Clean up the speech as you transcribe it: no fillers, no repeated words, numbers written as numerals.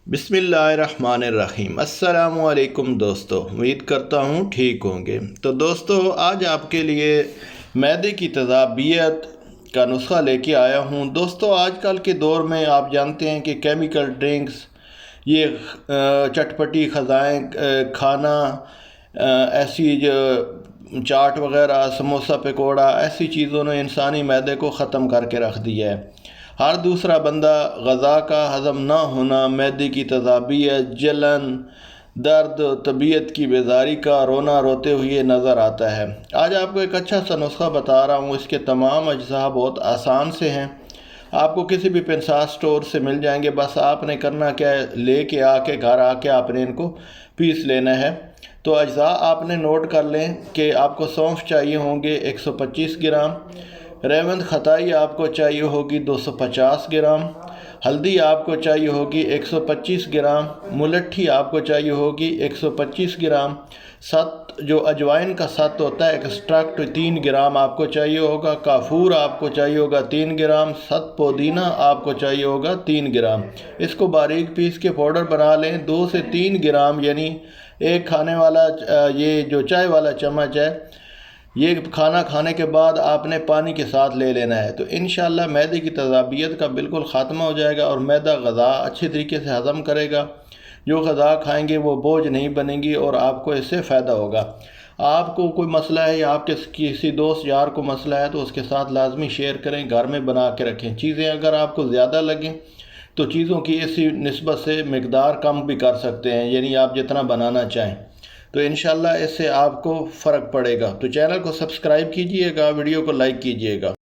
بسم اللہ الرحمن الرحیم۔ السلام علیکم دوستو، امید کرتا ہوں ٹھیک ہوں گے۔ تو دوستو، آج آپ کے لیے معدے کی تیزابیت کا نسخہ لے کے آیا ہوں۔ دوستو، آج کل کے دور میں آپ جانتے ہیں کہ کیمیکل ڈرنکس، یہ چٹپٹی غذائیں کھانا، ایسی جو چاٹ وغیرہ، سموسہ پکوڑا، ایسی چیزوں نے انسانی معدے کو ختم کر کے رکھ دیا ہے۔ ہر دوسرا بندہ غذا کا ہضم نہ ہونا، معدے کی تیزابیت، جلن، درد، طبیعت کی بیزاری کا رونا روتے ہوئے نظر آتا ہے۔ آج آپ کو ایک اچھا سا نسخہ بتا رہا ہوں۔ اس کے تمام اجزاء بہت آسان سے ہیں، آپ کو کسی بھی پنساس سٹور سے مل جائیں گے۔ بس آپ نے کرنا کیا ہے، لے کے گھر آ کے آپ نے ان کو پیس لینا ہے۔ تو اجزاء آپ نے نوٹ کر لیں کہ آپ کو سونف چاہیے ہوں گے 125 گرام، ریوند کھٹائی آپ کو چاہیے ہوگی 250 گرام، ہلدی آپ کو چاہیے ہوگی 125 گرام، ملٹھی آپ کو چاہیے ہوگی 125 گرام، ست جو اجوائن کا ست ہوتا ہے ایکسٹریکٹ 3 گرام آپ کو چاہیے ہوگا، کافور آپ کو چاہیے ہوگا 3 گرام، ست پودینہ آپ کو چاہیے ہوگا 3 گرام۔ اس کو باریک پیس کے پاؤڈر بنا لیں۔ 2 سے 3 گرام یعنی ایک کھانے والا یہ جو چائے والا چمچ ہے، یہ کھانا کھانے کے بعد آپ نے پانی کے ساتھ لے لینا ہے۔ تو انشاءاللہ معدے کی تیزابیت کا بالکل خاتمہ ہو جائے گا اور معدہ غذا اچھی طریقے سے ہضم کرے گا۔ جو غذا کھائیں گے وہ بوجھ نہیں بنے گی اور آپ کو اس سے فائدہ ہوگا۔ آپ کو کوئی مسئلہ ہے یا آپ کے کسی دوست یار کو مسئلہ ہے تو اس کے ساتھ لازمی شیئر کریں، گھر میں بنا کے رکھیں۔ چیزیں اگر آپ کو زیادہ لگیں تو چیزوں کی اسی نسبت سے مقدار کم بھی کر سکتے ہیں، یعنی آپ جتنا بنانا چاہیں، تو انشاءاللہ اس سے آپ کو فرق پڑے گا۔ تو چینل کو سبسکرائب کیجئے گا، ویڈیو کو لائک کیجئے گا۔